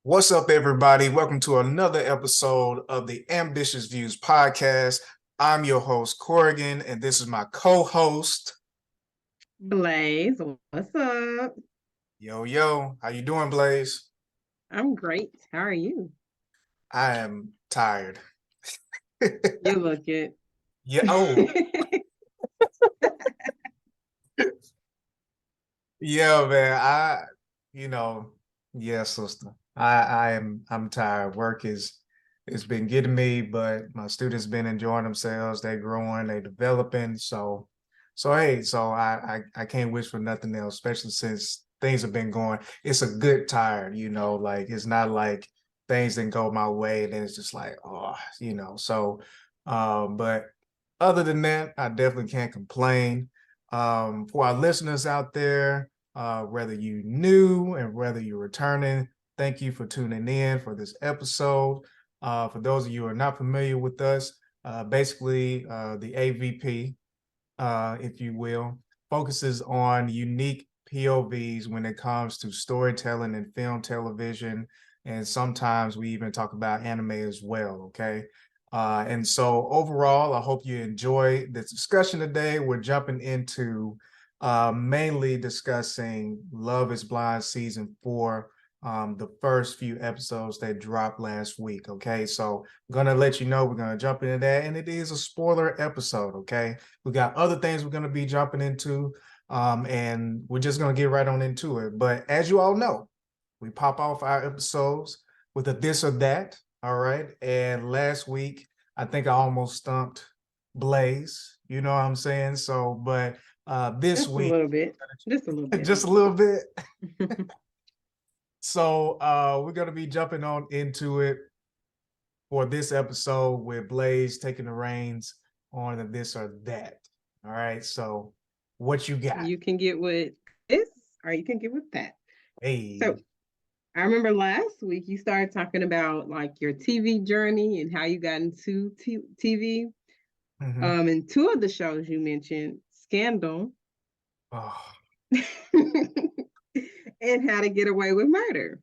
What's up, everybody? Welcome to another episode of the Ambitious Views podcast. I'm your host, Corrigan, and this is my co-host, Blaze, what's up? Yo. How you doing, Blaze? I'm great. How are you? I am tired. You look it. Yeah. Oh, yeah, man. You know, yeah, sister. I'm tired. Work is it's been getting me, but my students been enjoying themselves. They growing, they developing. So I can't wish for nothing else, especially since things have been going. It's a good tired. Like it's not like things didn't go my way, and then it's just like, but other than that, I definitely can't complain. For our listeners out there, whether you new and whether you're returning, thank you for tuning in for this episode. For those of you who are not familiar with us, basically the AVP, if you will, focuses on unique POVs when it comes to storytelling and film, television, and sometimes we even talk about anime as well. Okay. And so overall, I hope you enjoy this discussion today. We're jumping into mainly discussing Love is Blind season 4, the first few episodes that dropped last week. Okay. So I'm going to let you know we're going to jump into that. And it is a spoiler episode. Okay. We got other things we're going to be jumping into, and we're just going to get right on into it. But as you all know, we pop off our episodes with a this or that. All right. And last week, I think I almost stumped Blaze. You know what I'm saying? So, but this Just a week, little bit. Just a little bit. just a little bit. So we're going to be jumping on into it for this episode with Blaze taking the reins on the this or that. All right. So what you got? You can get with this or you can get with that. So Hey. I remember last week you started talking about like your TV journey and how you got into TV. Mm-hmm. And two of the shows you mentioned, Scandal Oh, and How to Get Away with Murder.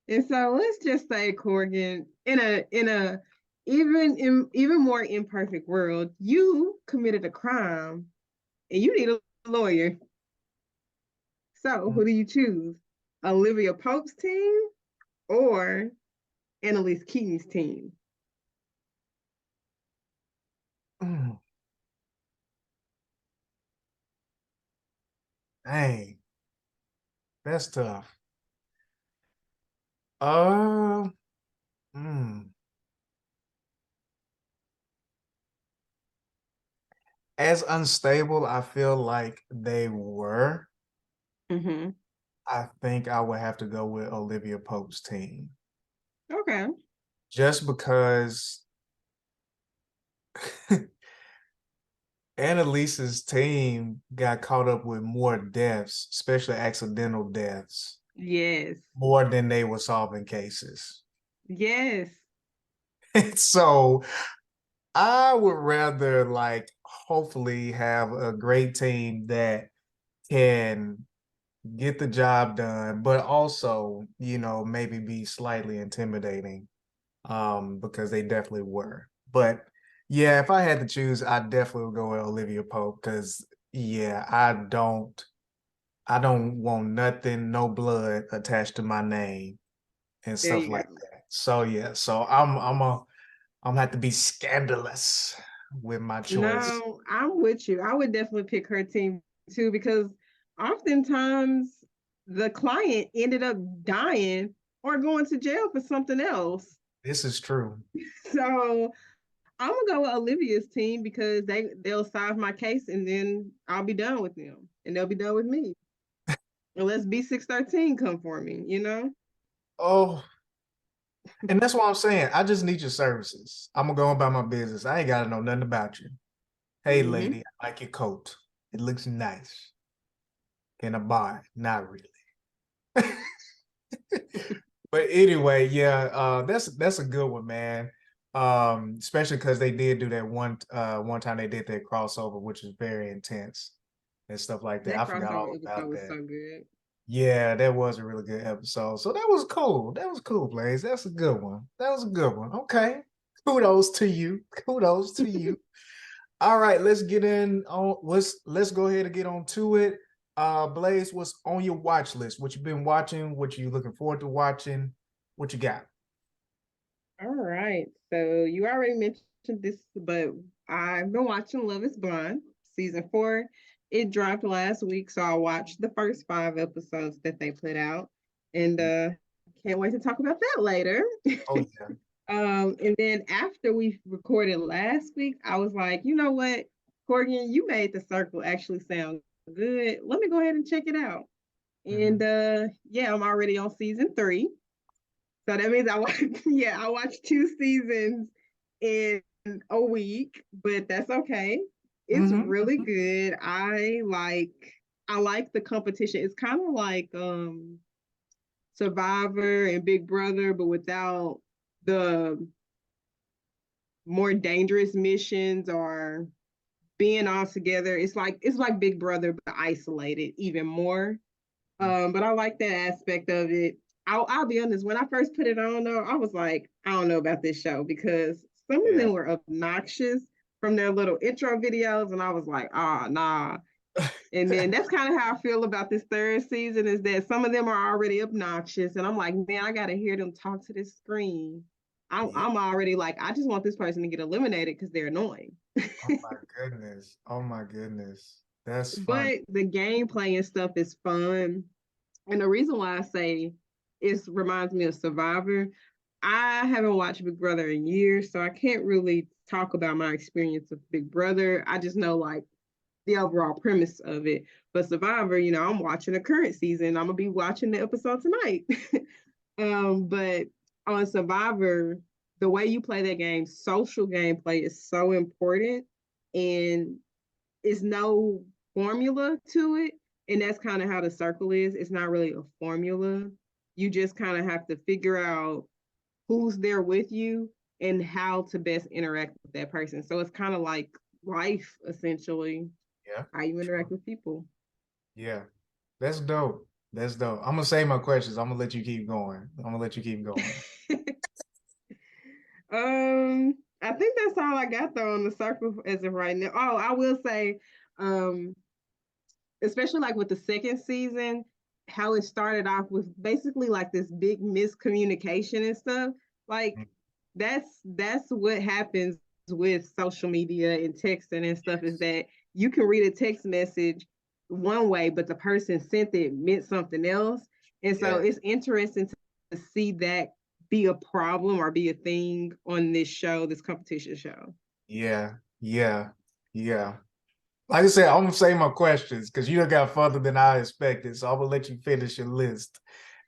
And so let's just say, Corgan, in a even more imperfect world, you committed a crime and you need a lawyer. So who do you choose? Olivia Pope's team or Annalise Keaton's team? mm, dang, that's tough. Uh, mm. As unstable, I feel like they were. Mm-hmm. I think I would have to go with Olivia Pope's team, Okay. just because Annalise's team got caught up with more deaths, especially accidental deaths, Yes. more than they were solving cases. Yes. So I would rather like hopefully have a great team that can get the job done, but also, maybe be slightly intimidating, because they definitely were. But yeah, if I had to choose, I definitely would go with Olivia Pope because yeah, I don't want nothing, no blood attached to my name and There stuff you like go. that. So yeah, so I'm gonna have to be scandalous with my choice. No, I'm with you. I would definitely pick her team too because oftentimes the client ended up dying or going to jail for something else. This is true. So I'm gonna go with Olivia's team because they'll solve my case and then I'll be done with them and they'll be done with me. Unless B613 come for me, you know? Oh, and that's what I'm saying. I just need your services. I'm gonna go about my business. I ain't gotta know nothing about you. Hey, Mm-hmm. lady, I like your coat. It looks nice. Can I buy it? Not really. But anyway, yeah, that's a good one, man. Especially because they did do that one time they did that crossover, which was very intense and stuff like that. That I forgot crossover all about episode was that. so good. Yeah, that was a really good episode. So that was cool. That was cool, Blaze. That's a good one. That was a good one. Okay. Kudos to you. Kudos to you. All right, let's get in on let's go ahead and get on to it. Blaze, what's on your watch list? What you've been watching? What you looking forward to watching? What you got? All right. So you already mentioned this, but I've been watching Love is Blind season 4. It dropped last week, so I watched the first 5 episodes that they put out, and can't wait to talk about that later. Oh yeah. And then after we recorded last week, I was like, you know what, Corgan, you made the circle actually sound good. Let me go ahead and check it out. Mm-hmm. And yeah, I'm already on season 3. So that means I watched, yeah, I watched 2 seasons in a week, but that's okay. It's Mm-hmm. really good. I like the competition. It's kind of like Survivor and Big Brother, but without the more dangerous missions or being all together. It's like Big Brother but isolated even more. But I like that aspect of it. I'll be honest. When I first put it on, though, I was like, I don't know about this show because some of Yeah. them were obnoxious from their little intro videos, and I was like, ah, nah. And then that's kind of how I feel about this third season is that some of them are already obnoxious, and I'm like, man, I gotta hear them talk to this screen. I'm, Yeah. I'm already like, I just want this person to get eliminated because they're annoying. Oh my goodness. Oh my goodness. That's fun. But the gameplay and stuff is fun. And the reason why I say it reminds me of Survivor, I haven't watched Big Brother in years, so I can't really talk about my experience of Big Brother. I just know like the overall premise of it. But Survivor, I'm watching the current season. I'm gonna be watching the episode tonight. But on Survivor, the way you play that game, social gameplay is so important, and it's no formula to it. And that's kind of how the circle is. It's not really a formula. You just kind of have to figure out who's there with you and how to best interact with that person. So it's kind of like life, essentially, Yeah. how you interact True. with people. Yeah. That's dope. That's dope. I'm gonna say my questions. I'm gonna let you keep going. I'm gonna let you keep going. I think that's all I got though on the circle as of right now. Oh, I will say, um, especially like with the second season, how it started off with basically like this big miscommunication and stuff. Like that's what happens with social media and texting and stuff is that you can read a text message one way, but the person sent it meant something else. And so Yeah. it's interesting to see that be a problem or be a thing on this show, this competition show. Yeah. Yeah. Yeah. Like I said, I'm gonna say my questions because you done got further than I expected. So I'm gonna let you finish your list,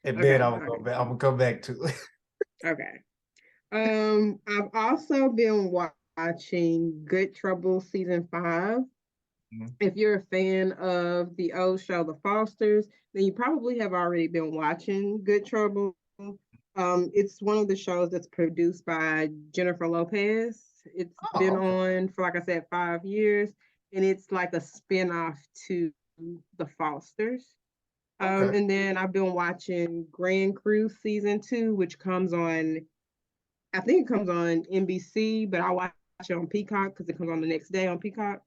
and then Okay, I'm gonna go okay, back. I'm gonna come back to it. okay. I've also been watching Good Trouble season 5. If you're a fan of the old show The Fosters, then you probably have already been watching Good Trouble. It's one of the shows that's produced by Jennifer Lopez. It's been Oh, okay. on for, like I said, 5 years, and it's like a spinoff to The Fosters. Okay. And then I've been watching Grand Crew season 2, which comes on, I think it comes on NBC, but I watch it on Peacock because it comes on the next day on Peacock.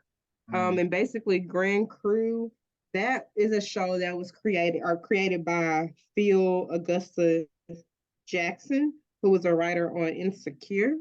Mm. And basically, Grand Crew, that is a show that was created by Phil Augusta Jackson, who was a writer on Insecure.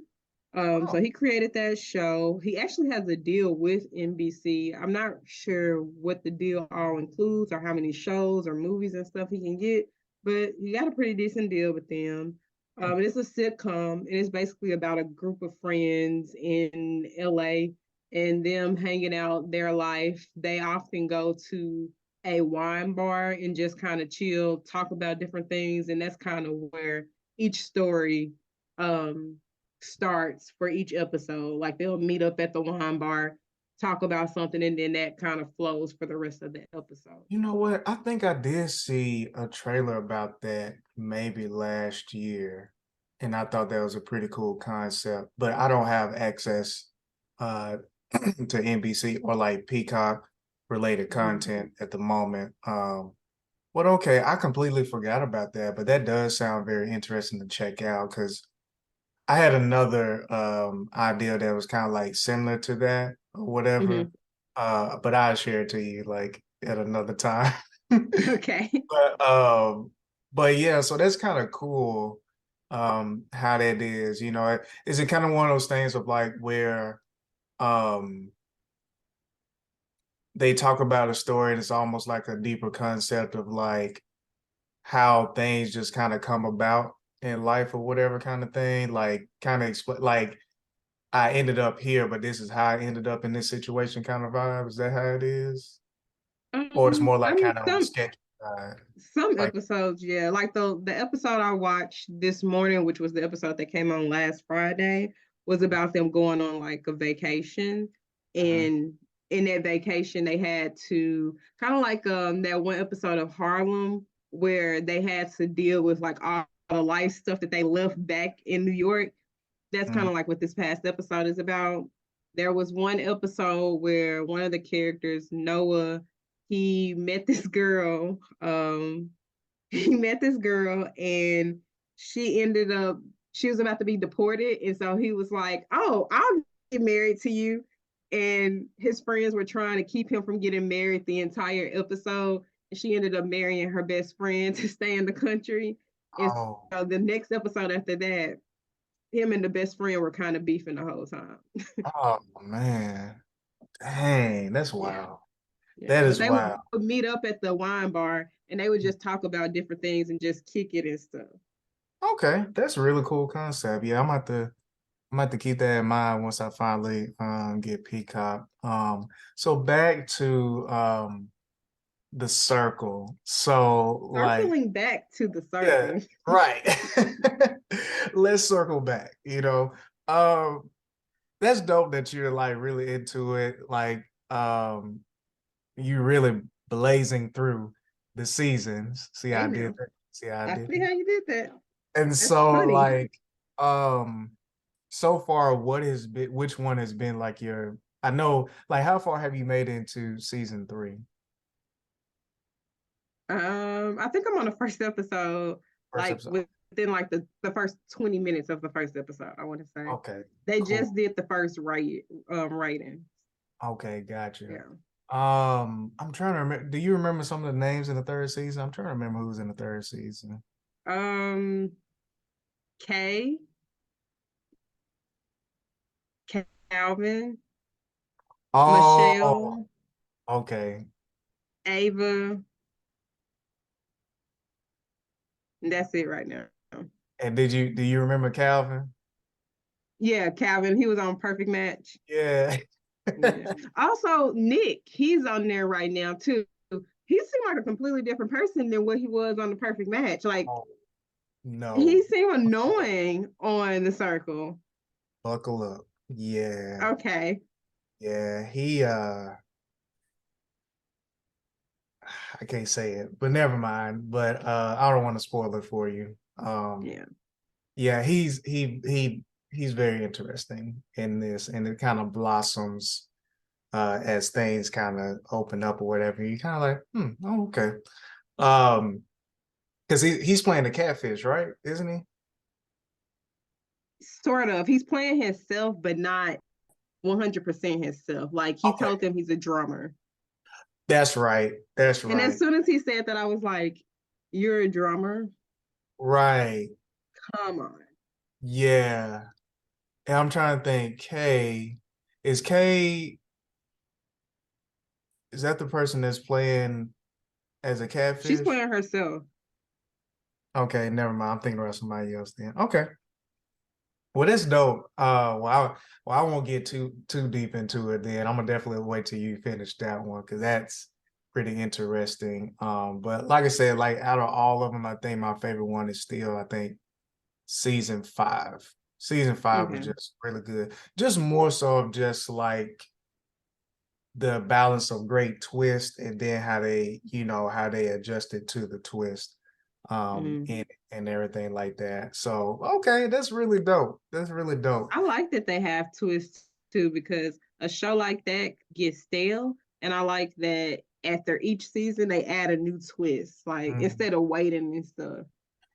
So Oh, he created that show. He actually has a deal with NBC. I'm not sure what the deal all includes or how many shows or movies and stuff he can get, but he got a pretty decent deal with them. hmm. And it's a sitcom, and it's basically about a group of friends in LA and them hanging out their life. They often go to a wine bar and just kind of chill, talk about different things, and that's kind of where each story um starts for each episode. Like they'll meet up at the wine bar, talk about something, and then that kind of flows for the rest of the episode. You know what? I think I did see a trailer about that maybe last year, and I thought that was a pretty cool concept. But I don't have access uh to NBC or like Peacock related Mhm. content at the moment. Well, okay, I completely forgot about that, but that does sound very interesting to check out because I had another idea that was kind of like similar to that or whatever. Hmm. But I'll share it to you like at another time. Okay. But um but yeah, so that's kind of cool how that is, you know. Is it kind of one of those things of like where um they talk about a story and it's almost like a deeper concept of like how things just kind of come about in life or whatever kind of thing, like kind of explain like I ended up here, but this is how I ended up in this situation kind of vibe. Is that how it is? Or it's more I like mean, kind of on the sketch side. some Like, episodes, yeah. Like the episode I watched this morning, which was the episode that came on last Friday, was about them going on like a vacation. mhm. And in that vacation, they had to kind of like that one episode of Harlem where they had to deal with like all the life stuff that they left back in New York. That's kind Mhm. of like what this past episode is about. There was one episode where one of the characters, Noah, he met this girl. He met this girl and she ended up she was about to be deported. And so he was like, "Oh, I'll get married to you." And his friends were trying to keep him from getting married the entire episode. And she ended up marrying her best friend to stay in the country. And Oh, so the next episode after that, him and the best friend were kind of beefing the whole time. oh man. Dang, that's Yeah. wild. Yeah. That But is they would wild. meet up at the wine bar and they would just talk about different things and just kick it and stuff. Okay, that's a really cool concept. Yeah, I'm about to keep that in mind once I finally get Peacock. So back to the circle. So like Circling back to the yeah, circle. right. Let's circle back, you know. Um that's dope that you're like really into it. Like you really blazing through the seasons. See how Hey I did now, that? See how I I did see that? how you did that. And That's so funny. like um so far what has been which one has been like your I know like how far have you made into season three? I think I'm on the first episode, First like episode. within like the first 20 minutes of the first episode, I want to say. Okay, They cool. just did the first rating. Okay, gotcha. Yeah. I'm trying to remember. Do you remember some of the names in the third season? I'm trying to remember who's in the third season. Um Kay, Calvin, Oh, Michelle, okay. Ava, and that's it right now. And do you remember Calvin? Yeah, Calvin, he was on Perfect Match. Yeah. Yeah. Also, Nick, he's on there right now too. He seemed like a completely different person than what he was on the Perfect Match. Like Oh, he no. seemed Buckle up. annoying on the circle. Buckle up. Yeah. Okay. Yeah. I can't say it, but never mind. But I don't want to spoil it for you. Yeah. Yeah, he's very interesting in this, and it kind of blossoms as things kind of open up or whatever. You kind of like, oh, okay. Because he's playing the catfish, right? Isn't he? Sort of. He's playing himself, but not 100% himself. Like he Okay. told them he's a drummer. That's right. That's And as right. soon as he said that, I was like, "You're a drummer? Right. Come on." Yeah. And I'm trying to think, Kay, is that the person that's playing as a She's catfish? playing herself. Okay, never mind. I'm thinking about somebody else then. Okay. Well, that's dope. I won't get too deep into it then. I'm gonna definitely wait till you finish that one because that's pretty interesting. But like I said, like out of all of them, I think my favorite one is still, I think, season five. Season five was Okay. just really good. Just more so of just like the balance of great twist and then how they adjusted to the twist Mm. and everything like that. So okay, that's really dope. That's really dope. I like that they have twists too because a show like that gets stale, and I like that after each season they add a new twist, like Mhm. instead of waiting and stuff.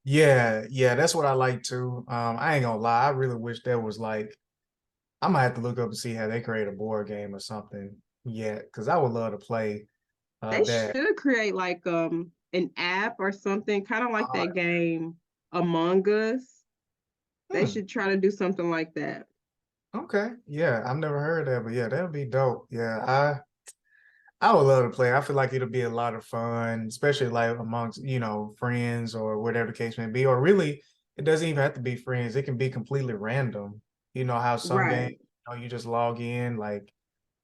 Yeah, yeah, that's what I like too. I ain't gonna lie, I really wish there was like I might have to look up and see how they create a board game or something yet, because I would love to play They that. should create like an app or something, kind of like Uh, that game Among Us. They hmm, should try to do something like that. okay, yeah, I've never heard that, but yeah, that would be dope. Yeah, I would love to play. I feel like it'll be a lot of fun, especially like amongst, friends or whatever the case may be. Or really, it doesn't even have to be friends. It can be completely random. You know how some games, Right. you just log in, like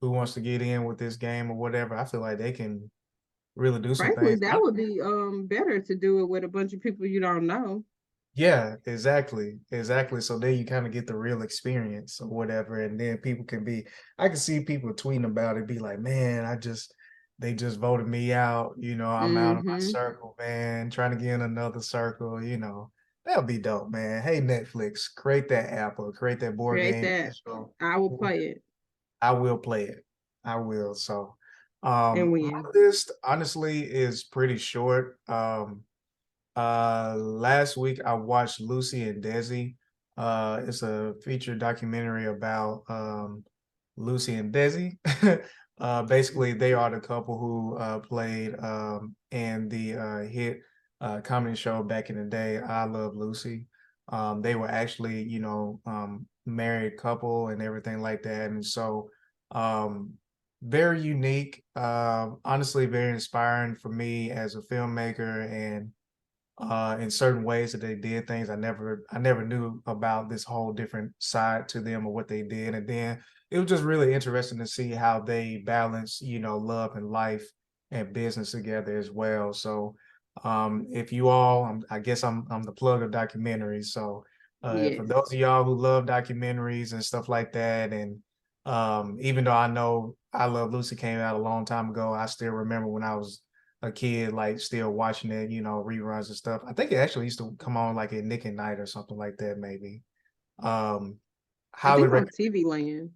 who wants to get in with this game or whatever. I feel like they can really do some Frankly, things. that would be better to do it with a bunch of people you don't know. Yeah, exactly. Exactly. So then you kind of get the real experience or whatever. And then people can be, I can see people tweeting about it, be like, man, they just voted me out. I'm out of my Mm-hmm. circle, man, trying to get in another circle, That'll be dope, man. Hey, Netflix, create that app or create that board Create game. that. I will play it I will play it. I will. So, and my win. list honestly is pretty short. Last week I watched Lucy and Desi. It's a feature documentary about Lucy and Desi. Basically, they are the couple who played in the hit comedy show back in the day, I Love Lucy. They were actually, married couple and everything like that, and so um, very unique. Honestly, very inspiring for me as a filmmaker and in certain ways that they did things. I never knew about this whole different side to them or what they did. And then it was just really interesting to see how they balance, love and life and business together as well. So if you all, I guess I'm the plug of documentaries. So for Yes. those of y'all who love documentaries and stuff like that, and even though I know I Love Lucy came out a long time ago, I still remember when I was a kid, like still watching it, reruns and stuff. I think it actually used to come on like at Nick and Night or something like that, maybe. Um, I highly think on recommend. TV Land.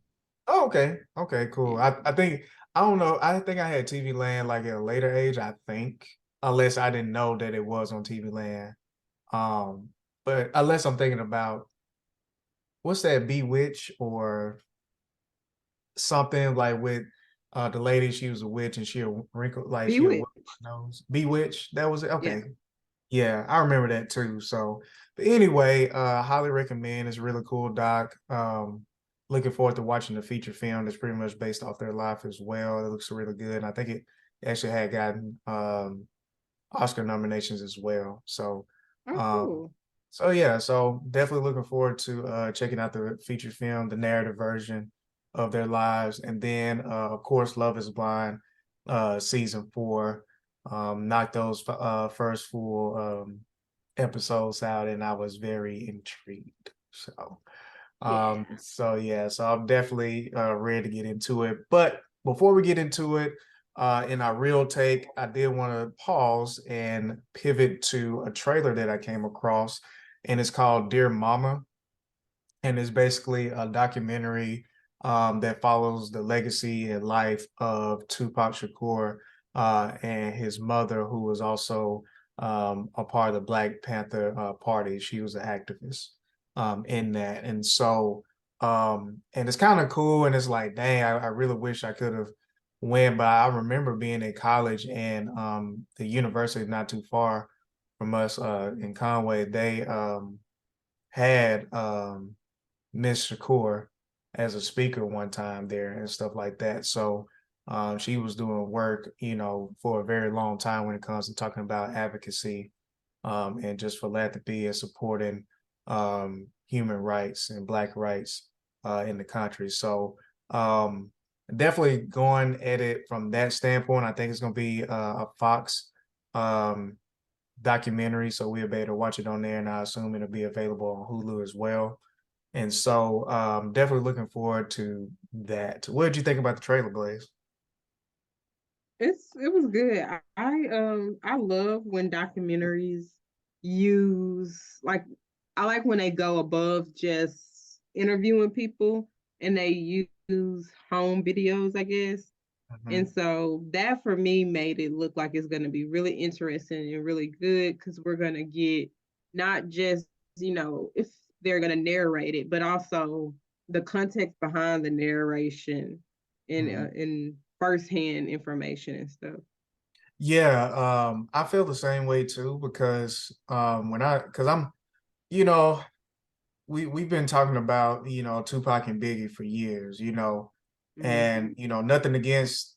Oh, okay, okay, cool. Yeah. I think I don't know. I think I had TV Land like at a later age. I think, unless I didn't know that it was on TV Land. Um, but unless I'm thinking about what's that Bewitch or something like with the lady, she was a witch and she'll wrinkle like she'll wiggle Bewitched. her nose. Bewitch, that was it. Yeah. Okay. Yeah, I remember that too. So, but anyway, highly recommend. It's a really cool doc. Looking forward to watching the feature film that's pretty much based off their life as well. It looks really good. And I think it actually had gotten Oscar nominations as well. So, Oh, um, cool. so definitely looking forward to checking out the feature film, the narrative version of their lives, and then of course, Love Is Blind, season 4. Knocked those first full episodes out, and I was very intrigued. Yeah. So I'm definitely ready to get into it. But before we get into it, in our real take, I did want to pause and pivot to a trailer that I came across, and it's called Dear Mama, and it's basically a documentary that follows the legacy and life of Tupac Shakur and his mother, who was also a part of the Black Panther Party. She was an activist in that, and so and it's kind of cool. And it's like, dang, I really wish I could have went, but I remember being in college and the university not too far from us in Conway. They had Miss Shakur as a speaker one time there and stuff like that. So she was doing work, for a very long time when it comes to talking about advocacy and just philanthropy and supporting human rights and Black rights in the country. So definitely going at it from that standpoint. I think it's going to be a Fox um, documentary, so we'll be able to watch it on there, and I assume it'll be available on Hulu as well. And so definitely looking forward to that. What did you think about the trailer, Blaze? It was good. I love when documentaries use like I like when they go above just interviewing people and they use home videos, I guess. And Mhm. so that for me made it look like it's going to be really interesting and really good because we're going to get not just, if they're going to narrate it, but also the context behind the narration Mhm. and firsthand information and stuff. Yeah, I feel the same way too because because I'm, you know, we've been talking about, Tupac and Biggie for years, Mm-hmm. and nothing against,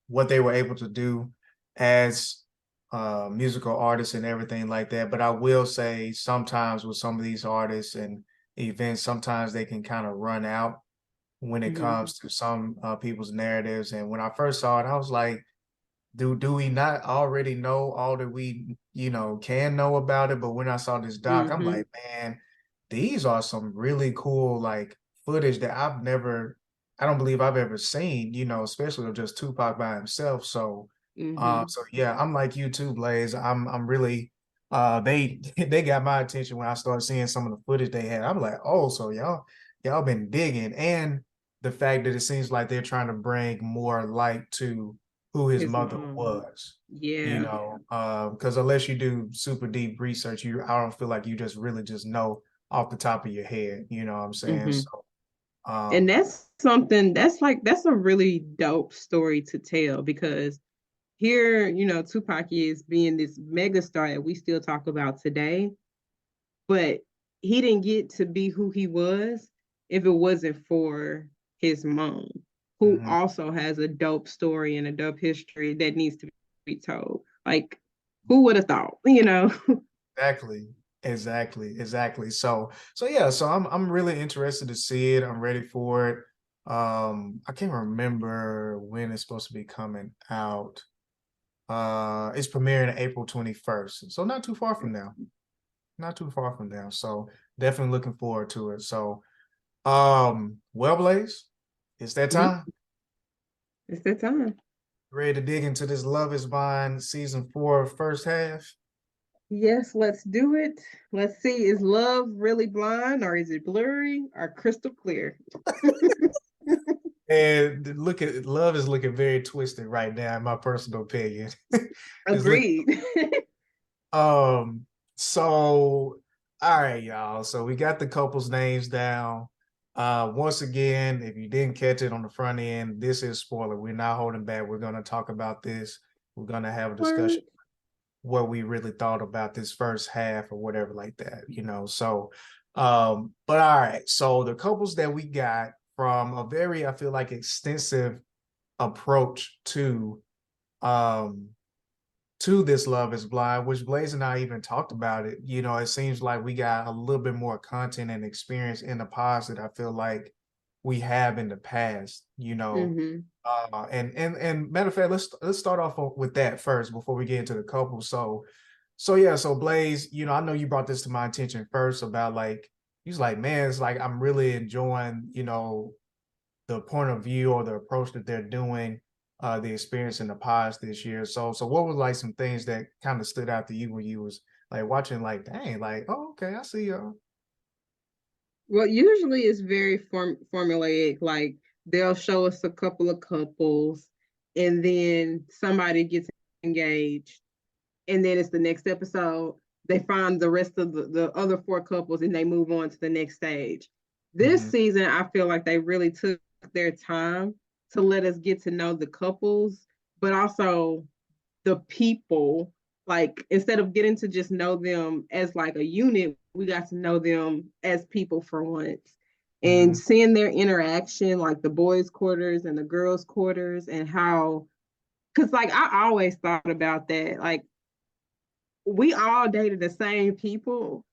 what they were able to do as musical artists and everything like that. But I will say sometimes with some of these artists and events, sometimes they can kind of run out when it Mm-hmm. comes to some people's narratives. And when I first saw it, I was like, do we not already know all that we can know about it? But when I saw this doc, I'm Mm-hmm. like, man, these are some really cool like footage that I don't believe I've ever seen, especially of just Tupac by himself. So Mm-hmm. so yeah, I'm like you too, Blaze. I'm really they they got my attention when I started seeing some of the footage they had. I'm like, oh, so y'all been digging. And the fact that it seems like they're trying to bring more light to who his His mother mom. was, Yeah. because unless you do super deep research, I don't feel like you just really just know off the top of your head, you know what I'm saying? Mm-hmm. So, And um, that's something that's a really dope story to tell because here, Tupac is being this mega star that we still talk about today, but he didn't get to be who he was if it wasn't for his mom, who mhm. also has a dope story and a dope history that needs to be told. Like, who would have thought, Exactly. Exactly. So yeah, so I'm really interested to see it. I'm ready for it. I can't remember when it's supposed to be coming out. It's premiering April 21st. So not too far from now. Not too far from now. So definitely looking forward to it. So well, Blaze, it's that Mhm. time. It's the time. Ready to dig into this Love is Blind season 4 first half. Yes, let's do it. Let's see, is love really blind or is it blurry or crystal clear? And look at love is looking very twisted right now, in my personal opinion. It's looking Agreed. um so all right, y'all. So we got the couples names down. Once again, if you didn't catch it on the front end, this is spoiler. We're not holding back. We're gonna talk about this. We're gonna have a Word. discussion what we really thought about this first half or whatever like that. So but all right, so the couples that we got from a very, I feel like, extensive approach um to this Love is Blind, which Blaze and I even talked about it. It seems like we got a little bit more content and experience in the pods that I feel like we have in the past. Mm-hmm. And matter of fact, let's start off with that first before we get into the couple. So yeah, so Blaze, I know you brought this to my attention first about like he's like, man, it's like I'm really enjoying, the point of view or the approach that they're doing, the experience in the pods this year. So what was like some things that kind of stood out to you when you was like watching, like, dang, like, oh, okay, I see y'all. Well, usually it's very formulaic. Like they'll show us a couple of couples, and then somebody gets engaged, and then it's the next episode. They find the rest of the other four couples, and they move on to the next stage. This Mm-hmm. season, I feel like they really took their time to let us get to know the couples, but also the people. Like instead of getting to just know them as like a unit, we got to know them as people for once. And Mm-hmm. seeing their interaction, like the boys' quarters and the girls' quarters, and how, because like I always thought about that. Like we all dated the same people,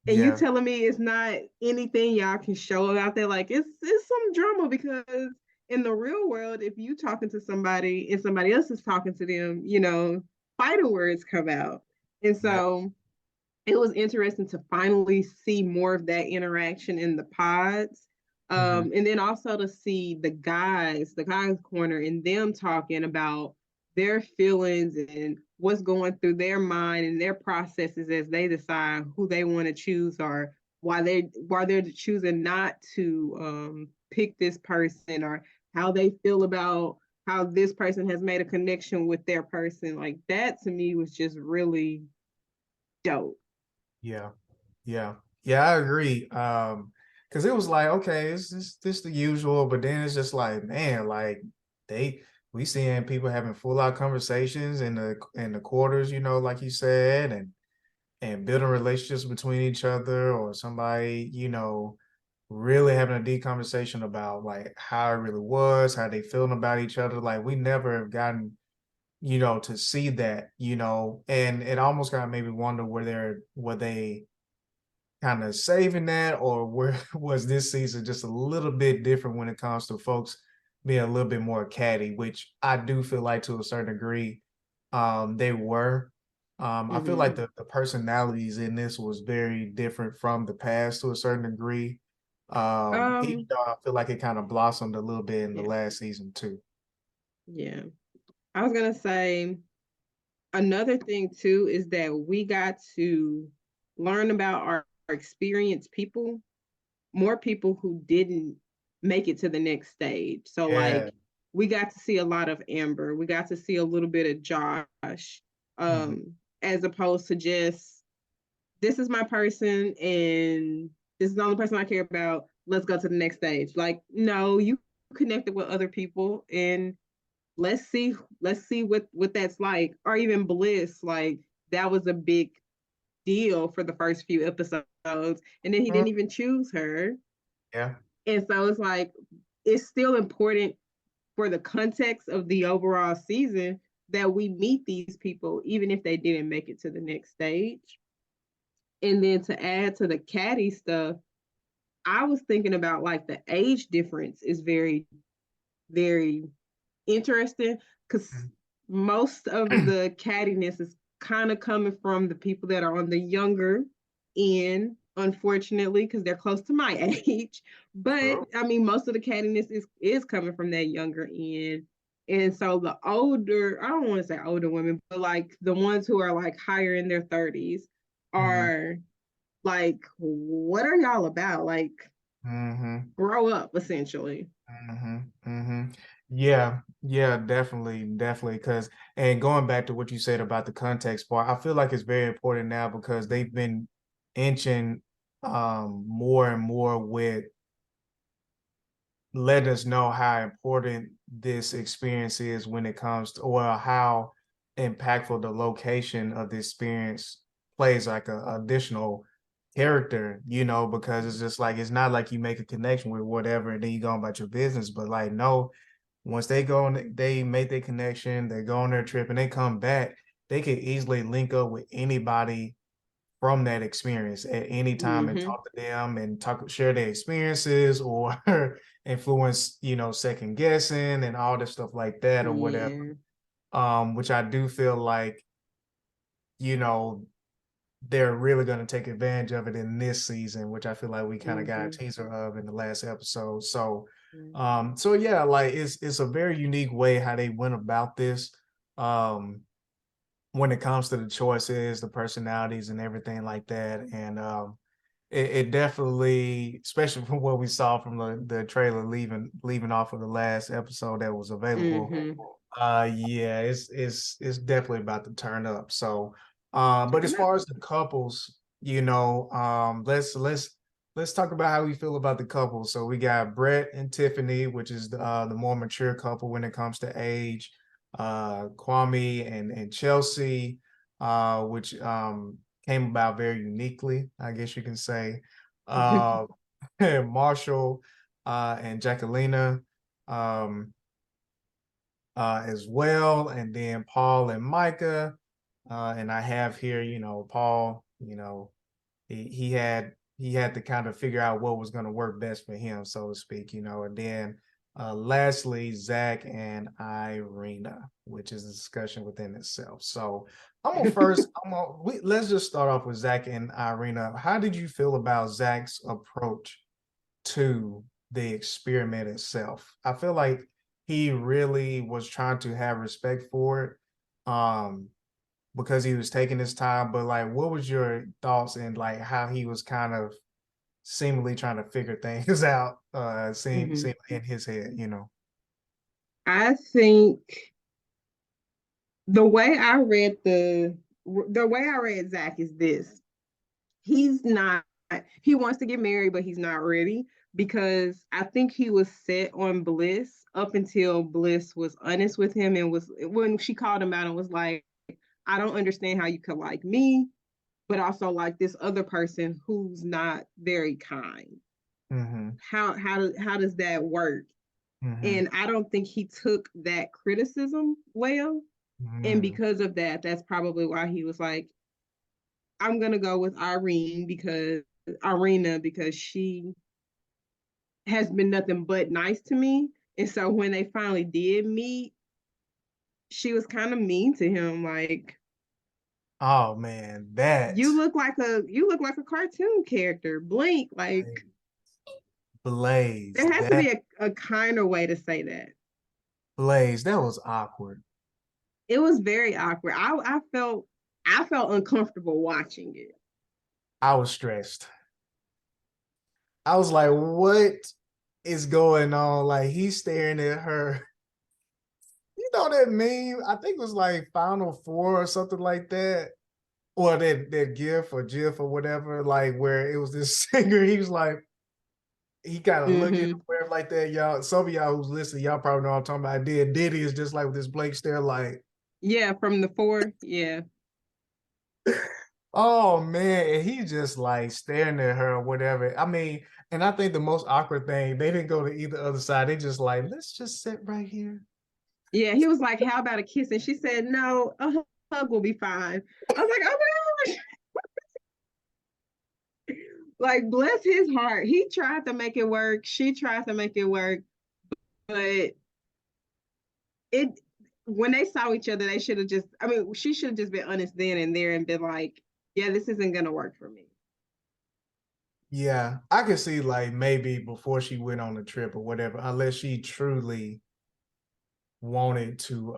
and you Yeah. telling me it's not anything y'all can show about that? Like it's some drama because in the real world, if you talking to somebody and somebody else is talking to them, fighter words come out. And Yeah. so it was interesting to finally see more of that interaction in the pods. Mm-hmm. And then also to see the guys corner, and them talking about their feelings and what's going through their mind and their processes as they decide who they want to choose or why they're choosing not to pick this person or how they feel about how this person has made a connection with their person. Like that to me was just really dope. Yeah, yeah, yeah. I agree. Because it was like, okay, it's this the usual, but then it's just like, man, like they we seeing people having full out conversations in the quarters, like you said, and building relationships between each other, or somebody, really having a deep conversation about like how it really was, how they feeling about each other. Like we never have gotten, to see that, and it almost kind of made me wonder were they kind of saving that, or where was this season just a little bit different when it comes to folks being a little bit more catty, which I do feel like to a certain degree they were. I feel like Mm-hmm. the personalities in this was very different from the past to a certain degree. Even Um, though I feel like it kind of blossomed a little bit in the yeah, last season too. yeah. I was gonna say another thing too is that we got to learn about our experienced people, more people who didn't make it to the next stage. So Yeah. like we got to see a lot of Amber. We got to see a little bit of Josh. Mhm. As opposed to just this is my person and this is the only person I care about. Let's go to the next stage. Like, no, you connected with other people and let's see let's see what that's like. Or even Bliss, like that was a big deal for the first few episodes. And then he Mm, didn't even choose her. yeah. And so it's like it's still important for the context of the overall season that we meet these people, even if they didn't make it to the next stage. And then to add to the catty stuff, I was thinking about like the age difference is very, very interesting because most of the cattiness is kind of coming from the people that are on the younger end, unfortunately, because they're close to my age. But True. I mean, most of the cattiness is coming from that younger end. And so the older, I don't want to say older women, but like the ones who are like higher in their 30s Hmm. are like, what are y'all about? Like, Hmm. grow up, essentially. Hmm. Hmm. Yeah, yeah, definitely, definitely. Because, and going back to what you said about the context part, I feel like it's very important now because they've been inching more and more with let us know how important this experience is when it comes to, or how impactful the location of the experience plays like a additional character, because it's just like it's not like you make a connection with whatever and then you go about your business, but like no, once they go and they make their connection, they go on their trip and they come back, they could easily link up with anybody from that experience at any time and Mm-hmm. talk to them and share their experiences or influence, second guessing and all this stuff like that or whatever. Yeah. Which I do feel like, you know, they're really going to take advantage of it in this season, which I feel like we kind of got a Mm-hmm. teaser of in the last episode. So, Mm-hmm. so yeah, like it's a very unique way how they went about this. Um, when it comes to the choices, the personalities, and everything like that, and it definitely, especially from what we saw from the trailer leaving off of the last episode that was available. Mm-hmm. Yeah, it's definitely about to turn up. So, but as Turn up. far as the couples, let's talk about how we feel about the couples. So we got Brett and Tiffany, which is the more mature couple when it comes to age. Kwame and Chelsea, which came about very uniquely, I guess you can say. Uh, Marshall and Jacquelina um, as well, and then Paul and Micah. And I have here, Paul, he had to kind of figure out what was going to work best for him, so to speak, and then lastly, Zach and Irina, which is a discussion within itself. So let's just start off with Zach and Irina. How did you feel about Zach's approach to the experiment itself? I feel like he really was trying to have respect for it. Because he was taking his time, but like what was your thoughts and like how he was kind of seemingly trying to figure things out seem Mm-hmm. in his head? I think the way I read the way I read Zach is this. He's not he wants to get married, but he's not ready because I think he was set on Bliss up until Bliss was honest with him and was when she called him out and was like, I don't understand how you could like me, but also like this other person who's not very kind. Mm-hmm. How does that work? Mm-hmm. And I don't think he took that criticism well. And Mm-hmm. because of that, that's probably why he was like, I'm gonna go with Irina because she has been nothing but nice to me. And so when they finally did meet, she was kind of mean to him. Like, Oh man, that you look like a cartoon character. Blink. Like Blaze, there has to that be a kinder way to say that. Blaze, that was awkward. It was very awkward. I felt uncomfortable watching it. I was stressed. I was like, what is going on? Like he's staring at her. You know that meme? I think it was like Final Four or something like that. Or that GIF or GIF or whatever, like where it was this singer, he was like, he kind of looking Mm-hmm. whatever like that. Y'all, some of y'all who's listening, y'all probably know what I'm talking about. I did. Diddy is just like with this blank stare, like, Yeah, from the four. Yeah. oh man, and he just like staring at her or whatever. I mean, and I think the most awkward thing, they didn't go to either other side. They just like, let's just sit right here. Yeah, he was like, "How about a kiss?" And she said, "No, a hug will be fine." I was like, "Oh my gosh!" Like, bless his heart. He tried to make it work. She tried to make it work, but it when they saw each other, they should have just. I mean, she should have just been honest then and there and been like, "Yeah, this isn't gonna work for me." Yeah, I could see like maybe before she went on the trip or whatever, unless she truly wanted to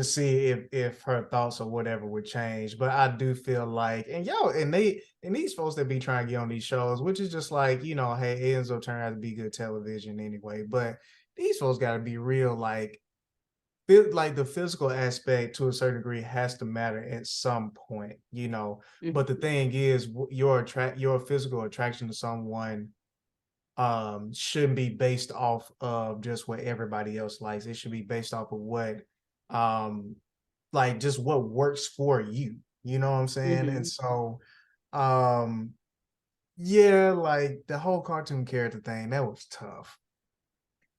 see if her thoughts or whatever would change. But I do feel like, and yo, and these folks that be trying to get on these shows, which is just like, hey, it ends up turning out to be good television anyway. But these folks got to be real, like the physical aspect to a certain degree has to matter at some point. But the Mhm. thing is, your physical attraction to someone shouldn't be based off of just what everybody else likes. It should be based off of what um like just what works for you. You know what I'm saying? And Mhm. so um yeah, like the whole cartoon character thing, that was tough.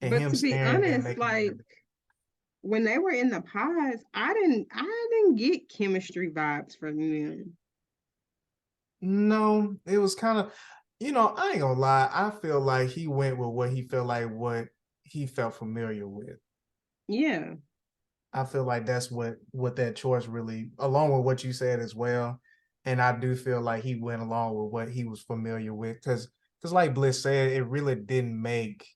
And But him to be staring there honest, making like when they were in the pods, I didn't get chemistry vibes from them. no, it was kind of I ain't gonna lie, I feel like he went with what he felt familiar with. Yeah. I feel like that's what that choice really, along with what you said as well. And I do feel like he went along with what he was familiar with, because like Bliss said, it really didn't make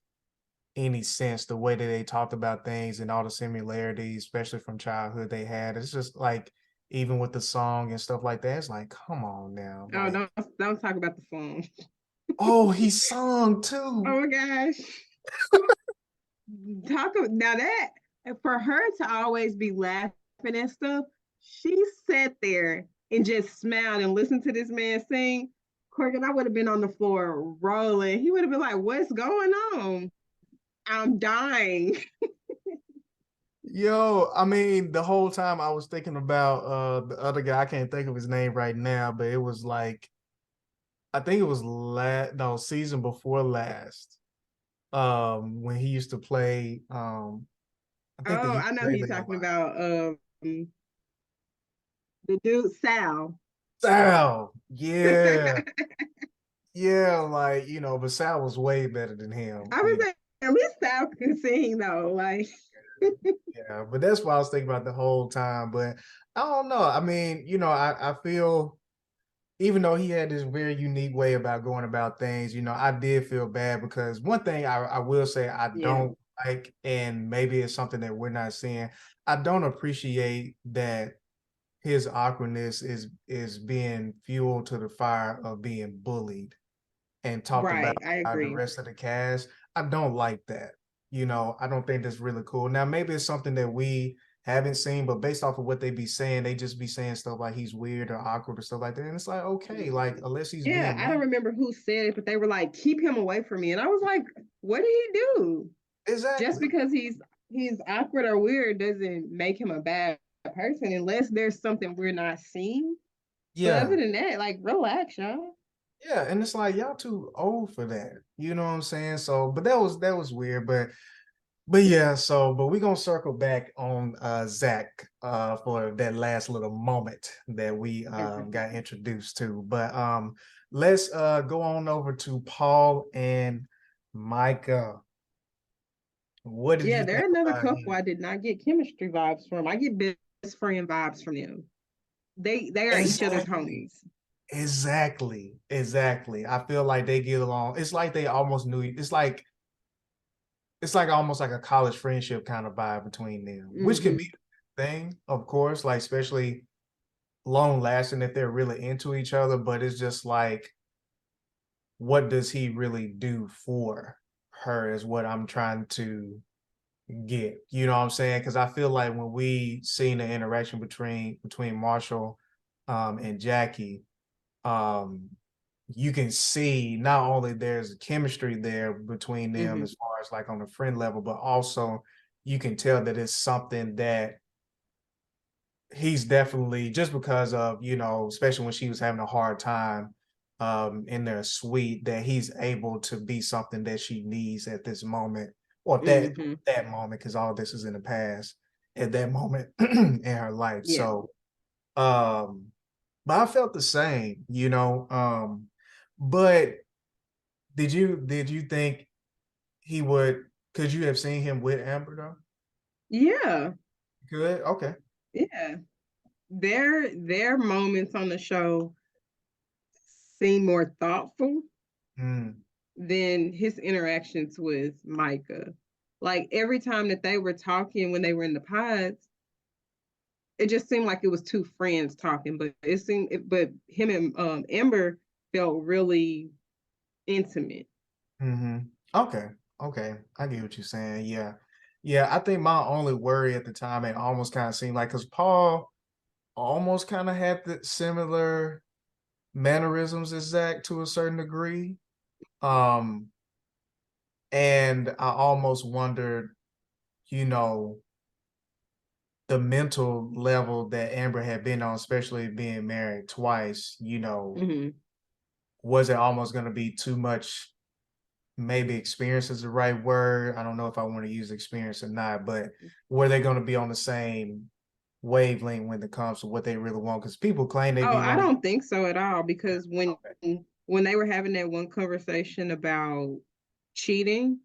any sense the way that they talked about things and all the similarities, especially from childhood they had. It's just like even with the song and stuff like that, it's like, come on now, Oh, like, don't talk about the song. oh, he sung too. Oh my gosh. Now that for her to always be laughing and stuff, she sat there and just smiled and listened to this man sing. Corgan, I would have been on the floor rolling. He would have been like, "What's going on? I'm dying." Yo, I mean, the whole time I was thinking about the other guy. I can't think of his name right now, but it was like I think it was season before last. When he used to play I think the Oh, I know who you're ukulele a talking lot. about. The dude Sal. Sal. Yeah. Yeah, like, but Sal was way better than him, I was like, at least Sal can sing though. Like, Yeah, but that's what I was thinking about the whole time. But I don't know. I mean, I feel even though he had this very unique way about going about things, I did feel bad because one thing I will say I yeah, don't like, and maybe it's something that we're not seeing. I don't appreciate that his awkwardness is being fueled to the fire of being bullied and talked about right. I by the agree. rest of the cast. I don't like that. I don't think that's really cool. Now, maybe it's something that we haven't seen, but based off of what they be saying, they just be saying stuff like he's weird or awkward or stuff like that. And it's like, okay, like unless he's Yeah, being I don't mean. remember who said it, but they were like, "Keep him away from me," and I was like, "What did he do? Just Exactly. because he's awkward or weird doesn't make him a bad person, unless there's something we're not seeing. But other Yeah. than that, like, relax, y'all." Yeah. And it's like y'all too old for that. You know what I'm saying? So, but that was weird. But yeah, so but we're gonna circle back on Zach for that last little moment that we Okay. got introduced to. But let's go on over to Paul and Micah. What did Yeah, you they're think another about couple him? I did not get chemistry vibes from. I get best friend vibes from them. They are each other's Exactly. homies. Exactly. I feel like they get along. It's like they almost knew. It's like almost like a college friendship kind of vibe between them, which could Mm-hmm. be a thing, of course, like especially long lasting if they're really into each other, but it's just like, what does he really do for her is what I'm trying to get. You know what I'm saying? Because I feel like when we seen the interaction between Marshall and Jackie, um, you can see not only there's chemistry there between them Mm-hmm. as far as like on a friend level, but also you can tell that it's something that he's definitely just because of, especially when she was having a hard time in their suite, that he's able to be something that she needs at this moment, or Mm-hmm. that moment, because all this is in the past at that moment in her life. Yeah. So but I felt the same, but did you think he would could you have seen him with Amber though? Yeah. Good. Okay. Yeah. Their moments on the show seem more thoughtful Mm, than his interactions with Micah. Like every time that they were talking when they were in the pods, it just seemed like it was two friends talking, but him and Amber felt really intimate. mm-hmm. Okay. Okay. I get what you're saying. Yeah. Yeah. I think my only worry at the time, it almost kind of seemed like, because Paul almost kind of had the similar mannerisms as Zach to a certain degree. Um, and I almost wondered, you know, the mental level that Amber had been on, especially being married twice, Mm-hmm. was it almost going to be too much? Maybe experience is the right word. I don't know if I want to use experience or not, but were they going to be on the same wavelength when it comes to what they really want? Because people claim they Oh, be I wanting. don't think so at all because Okay. when they were having that one conversation about cheating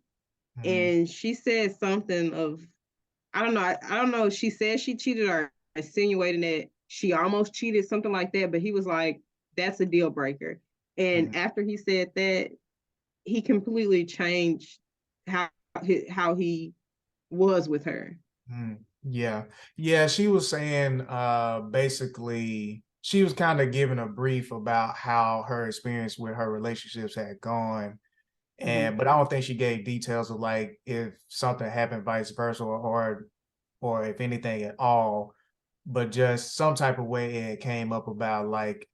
Mm-hmm. and she said something of I don't know if she said she cheated or insinuating that she almost cheated, something like that, but he was like, that's a deal breaker. Mm-hmm. And after he said that, he completely changed how how he was with her. Yeah. Yeah, she was saying basically she was kind of giving a brief about how her experience with her relationships had gone. Mm-hmm. And but I don't think she gave details of like if something happened vice versa, or if anything at all, but just some type of way it came up about like,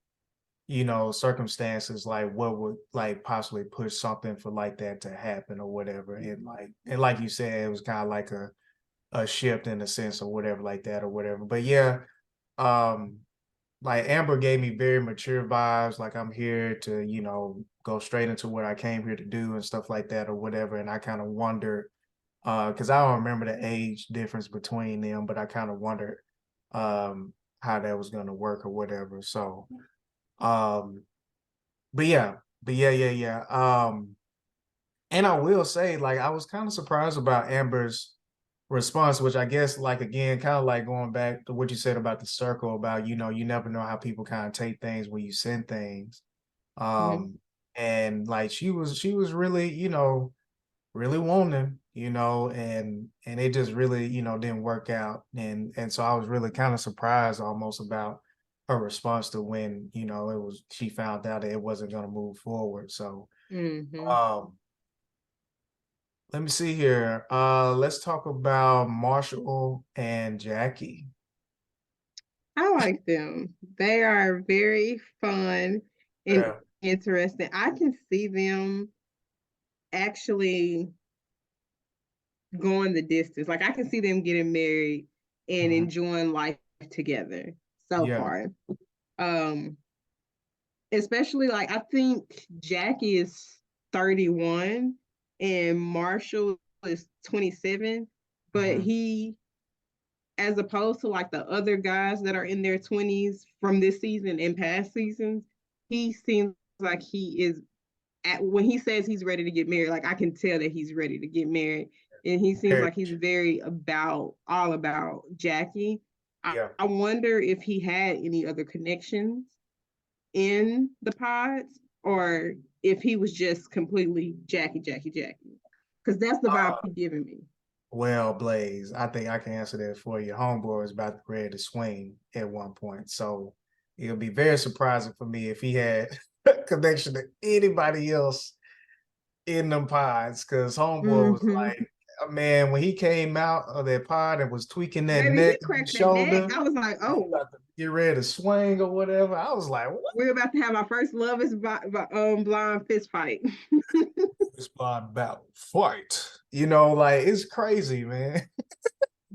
circumstances like what would like possibly push something for like that to happen or whatever. And like you said, it was kind of like a shift in a sense or whatever like that or whatever. But yeah, um, like Amber gave me very mature vibes, like I'm here to, go straight into what I came here to do and stuff like that or whatever. And I kind of wondered, because I don't remember the age difference between them, but I kind of wondered how that was gonna work or whatever. So um, but yeah, yeah. And I will say, like, I was kind of surprised about Amber's response, which I guess, like, again, kind of like going back to what you said about the circle, about, you never know how people kind of take things when you send things. Mm-hmm. And like she was really, really wanting, and it just really, didn't work out. And so I was really kind of surprised almost about her response to when, she found out that it wasn't gonna move forward. So Mm-hmm. um Let me see here. Let's talk about Marshall and Jackie. I like them. They are very fun and Yeah. interesting. I can see them actually going the distance. Like I can see them getting married and Mhm. enjoying life together so Yeah. far. Um, Especially like I think Jackie is 31 and Marshall is 27, but Mhm. he, as opposed to like the other guys that are in their 20s from this season and past seasons, he seems like he is at when he says he's ready to get married, like I can tell that he's ready to get married. And he seems Very- like he's very about all about Jackie. Yeah. I wonder if he had any other connections in the pods or if he was just completely Jackie, Jackie, Jackie. Because that's the vibe Uh, he's giving me. well, Blaze, I think I can answer that for you. Homeboy was about ready to swing at one point. So it'll be very surprising for me if he had connection to anybody else in them pods, because Homeboy was Mm-hmm. like, man, when he came out of that pod and was tweaking that Baby, neck he and cracked that neck. shoulder, I was like, he oh, about to get ready to swing or whatever. I was like, what we're about to have our first love is blind fist fight. is blind about fight? You know, like it's crazy, man.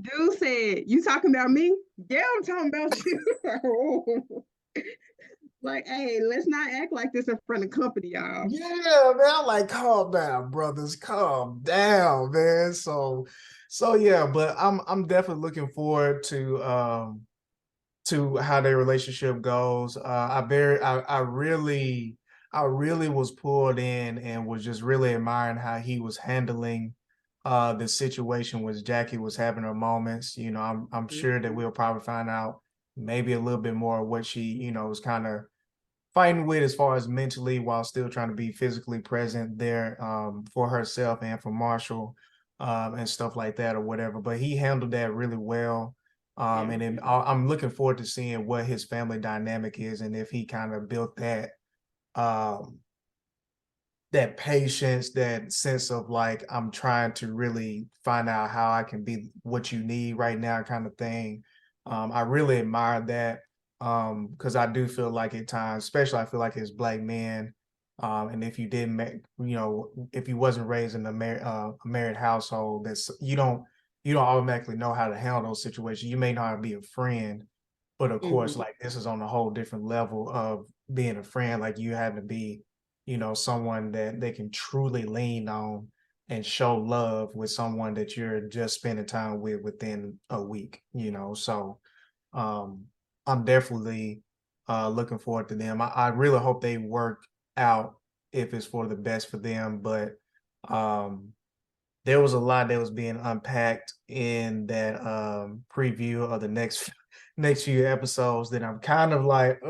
Dude said, you talking about me? Yeah, I'm talking about you. Like, hey, let's not act like this in front of company, y'all. Yeah, man. I'm like, calm down, brothers. Calm down, man. So yeah, but I'm definitely looking forward to how their relationship goes. I really was pulled in and was just really admiring how he was handling the situation with Jackie was having her moments. You know, I'm sure that Mm-hmm. we'll probably find out maybe a little bit more of what she, was kind of fighting with as far as mentally while still trying to be physically present there for herself and for Marshall and stuff like that or whatever. But he handled that really well. Yeah. And then I'm looking forward to seeing what his family dynamic is and if he kind of built um, that patience, that sense of like, I'm trying to really find out how I can be what you need right now, kind of thing. I really admire that because I do feel like at times, especially I feel like as Black men, and if you didn't, if you wasn't raised in a married household, that's you don't automatically know how to handle those situations. You may know how to be a friend, but of course, Mm-hmm. like this is on a whole different level of being a friend. Like you had to be someone that they can truly lean on and show love with someone that you're just spending time with within a week. So um, I'm definitely looking forward to them. I really hope they work out if it's for the best for them. But um, there was a lot that was being unpacked in that preview of the next few episodes that I'm kind of like,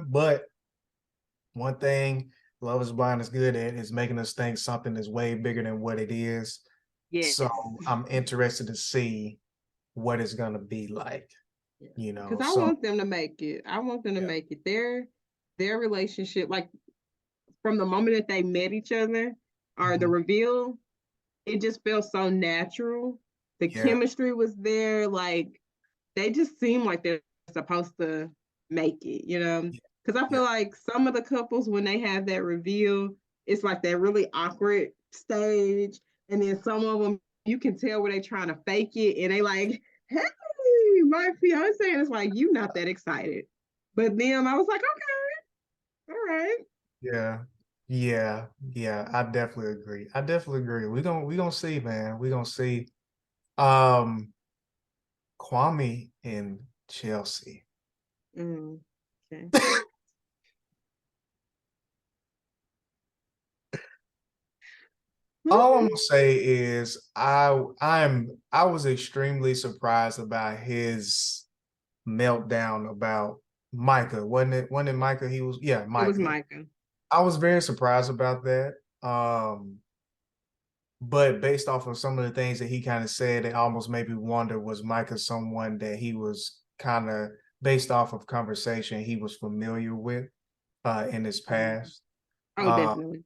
but one thing Love is Blind is good at is making us think something is way bigger than what it is. So Yes. I'm interested to see what it's gonna be like, Yeah. you know. Because I So want them to make it. I want them to yeah. make it. Their relationship, like from the moment that they met each other or the Mhm. reveal, it just felt so natural. The Yeah, chemistry was there. Like they just seem like they're supposed to make it, you know? yeah, Because I yeah, feel like some of the couples, when they have that reveal, it's like that really awkward stage. And then some of them, you can tell where they're trying to fake it. And they like, hey, my fiance. And it's like, you not that excited. But then I was like, okay, all right. yeah, yeah. I definitely agree. I definitely agree. We gonna see, man. We gonna see. Um, Kwame and Chelsea. Mm, okay. All I'm gonna say is I was extremely surprised about his meltdown about Micah. Wasn't it Micah? He was, yeah, It was Micah. Micah. I was very surprised about that. But based off of some of the things that he kind of said, it almost made me wonder, was Micah someone that he was kind of based off of conversation he was familiar with in his Mm. past? Oh, Uh definitely.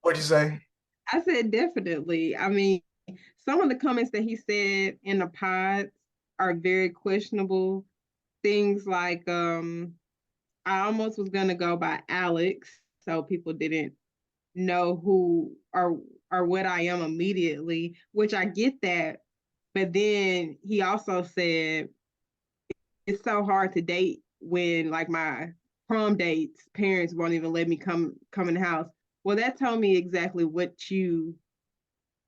what'd you say? I said definitely. I mean, some of the comments that he said in the pods are very questionable. Things like, I almost was gonna go by Alex, so people didn't know who or what I am immediately, which I get that. But then he also said it's so hard to date when like my prom dates, parents won't even let me come in the house. Well, that told me exactly what you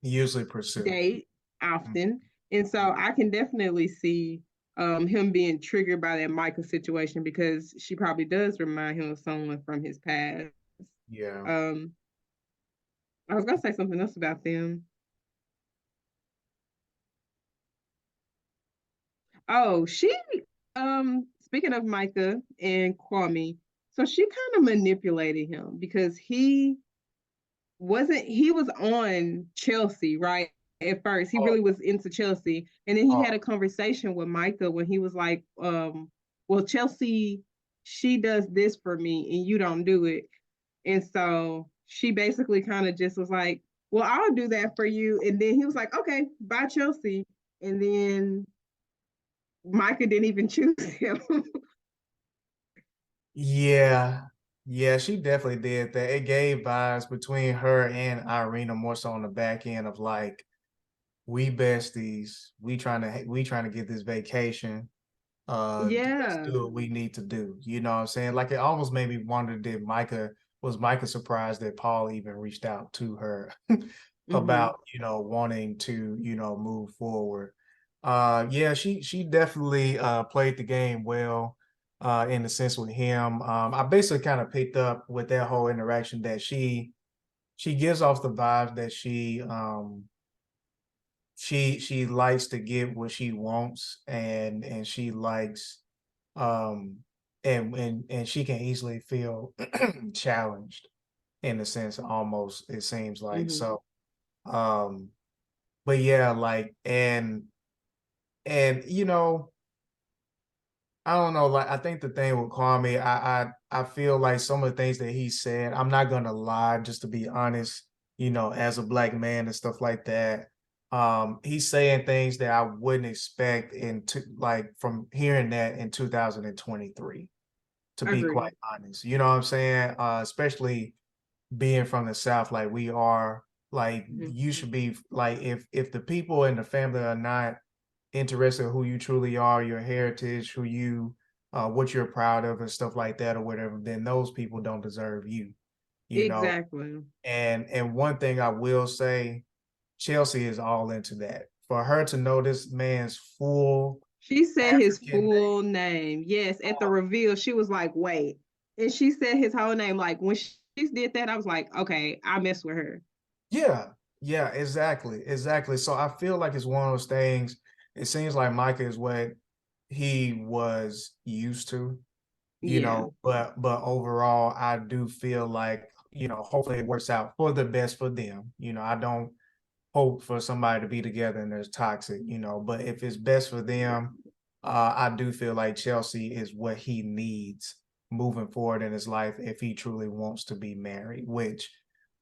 Usually pursue. date often. And so I can definitely see him being triggered by that Micah situation because she probably does remind him of someone from his past. Yeah. Um, I was gonna say something else about them. Oh, she speaking of Micah and Kwame, so she kind of manipulated him because he was on Chelsea, right? At first, he Oh, really was into Chelsea, and then he had oh, a conversation with Micah when he was like, well, Chelsea, she does this for me, and you don't do it, and so she basically kind of just was like, well, I'll do that for you, and then he was like, okay, bye, Chelsea, and then Micah didn't even choose him. yeah. Yeah, she definitely did that. It gave vibes between her and Irina more so on the back end of like, we besties, we trying to get this vacation. Let's Yeah. do what we need to do. You know what I'm saying? Like it almost made me wonder, was Micah surprised that Paul even reached out to her Mm-hmm. about, wanting to, move forward. Yeah, she definitely played the game well in the sense with him. I basically kind of picked up with that whole interaction that she gives off the vibes that she likes to get what she wants, and she likes um and she can easily feel challenged in a sense, almost, it seems like. Mm-hmm. So um but yeah, like, and I don't know, like I think the thing with Kwame, I feel like some of the things that he said, I'm not gonna lie, just to be honest, as a black man and stuff like that. He's saying things that I wouldn't expect like from hearing that in 2023, to be quite Agreed. honest. You know what I'm saying? Especially being from the South, like we are, like Mm-hmm. you should be like, if the people in the family are not interested in who you truly are, your heritage, who you what you're proud of and stuff like that or whatever, then those people don't deserve you, you know. Exactly. And one thing I will say, Chelsea is all into that. For her to know this man's full She said his African name, full name. Yes, at the reveal, she was like, wait. And she said his whole name. Like when she did that, I was like, okay, I mess with her. yeah, yeah, exactly. So I feel like it's one of those things. It seems like Micah is what he was used to, Yeah. but overall, I do feel like, hopefully it works out for the best for them. I don't hope for somebody to be together and there's toxic, but if it's best for them, I do feel like Chelsea is what he needs moving forward in his life if he truly wants to be married, which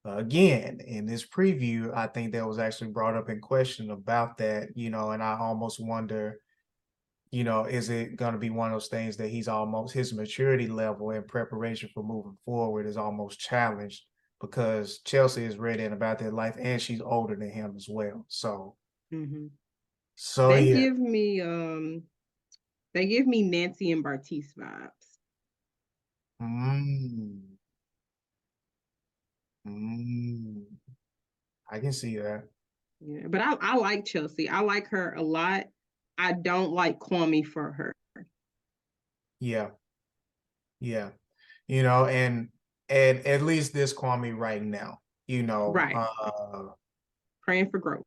again, in this preview, I think that was actually brought up in question about that, and I almost wonder, is it going to be one of those things that his maturity level in preparation for moving forward is almost challenged because Chelsea is ready and about their life, and she's older than him as well. So, Hmm. so They yeah. give me they give me Nancy and Bartice vibes. Mm, mm, I can see that. Yeah. But I like Chelsea. I like her a lot. I don't like Kwame for her. Yeah, yeah. And at least this Kwame right now, Right. Praying for growth.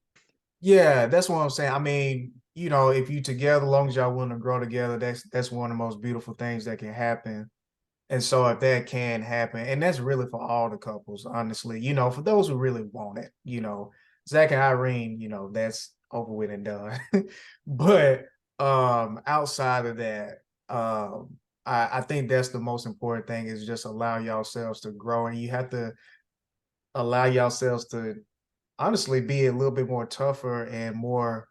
yeah, that's what I'm saying. I mean, if you together, as long as y'all willing to grow together, that's one of the most beautiful things that can happen. And so if that can happen, and that's really for all the couples, honestly, for those who really want it, Zach and Irene, that's over with and done. But outside of that, I think that's the most important thing, is just allow yourselves to grow, and you have to allow yourselves to honestly be a little bit more tougher and more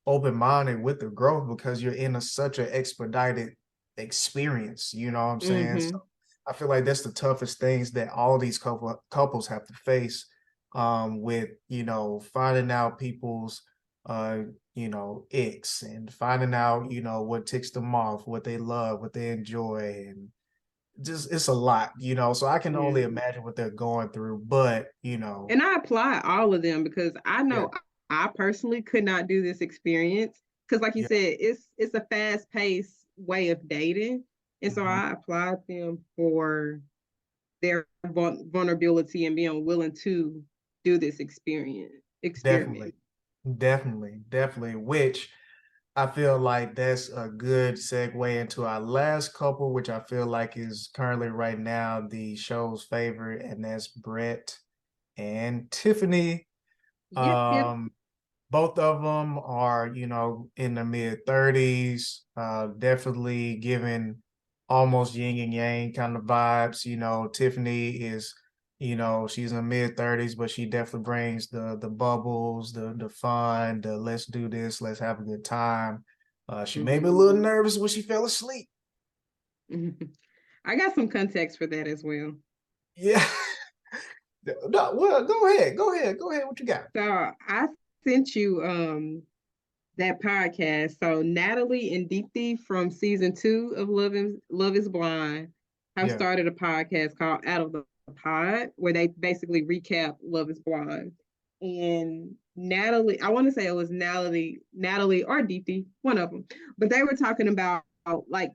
open-minded with the growth because you're in such an expedited experience, you know what I'm saying? So Mm-hmm. I feel like that's the toughest things that all these couples have to face, with, finding out people's, uh, icks and finding out, what ticks them off, what they love, what they enjoy, and just it's a lot, so I can only Yeah. imagine what they're going through, but, And I apply all of them because I yeah, know I personally could not do this experience because, like you yeah, said, it's a fast paced way of dating, and so mhm, I applied them for their vulnerability and being willing to do this definitely, experiment. definitely, which I feel like that's a good segue into our last couple, which I feel like is currently right now the show's favorite, and that's Brett and Tiffany. Yep, yep. Um, Both of them are, in the mid 30s, definitely giving almost yin and yang kind of vibes. Tiffany is, she's in the mid 30s, but she definitely brings the bubbles, the fun, the let's do this, let's have a good time. She made me a Mm-hmm. little nervous when she fell asleep. I got some context for that as well. Yeah. No, well, go ahead. Go ahead. Go ahead. What you got? So I sent you that podcast. So Natalie and Deepthi from season 2 of Love is Blind have Yeah. started a podcast called Out of the Pod, where they basically recap Love is Blind. And Natalie, I want to say it was Natalie or Deepthi, one of them, but they were talking about like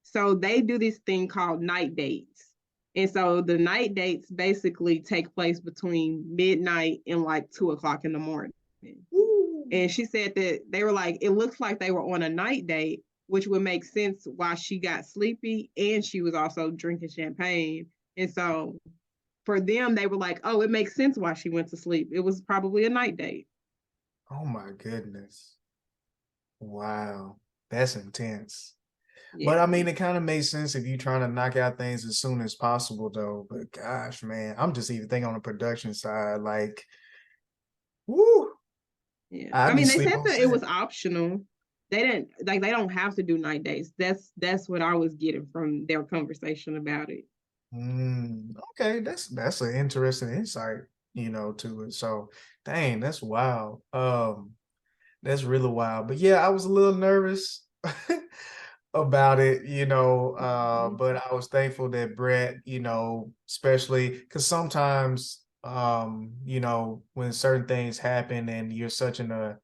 so they do this thing called night dates. And so the night dates basically take place between midnight and like 2 o'clock in the morning. Ooh. And she said that they were like, it looks like they were on a night date, which would make sense why she got sleepy and she was also drinking champagne. And so for them, they were like, oh, it makes sense why she went to sleep. It was probably a night date. Oh my goodness. Wow. That's intense. But I Yeah. mean, it kind of makes sense if you're trying to knock out things as soon as possible, though. But gosh, man, I'm just even thinking on the production side, like, woo, Yeah. I I'd be mean, they sleep said on that it set. was optional. They didn't like they don't have to do night dates. That's what I was getting from their conversation about it. Okay, that's an interesting insight, to it. So, dang, that's wild. That's really wild. But yeah, I was a little nervous about it, Mhm. but I was thankful that Brett, especially because sometimes, when certain things happen and you're such in a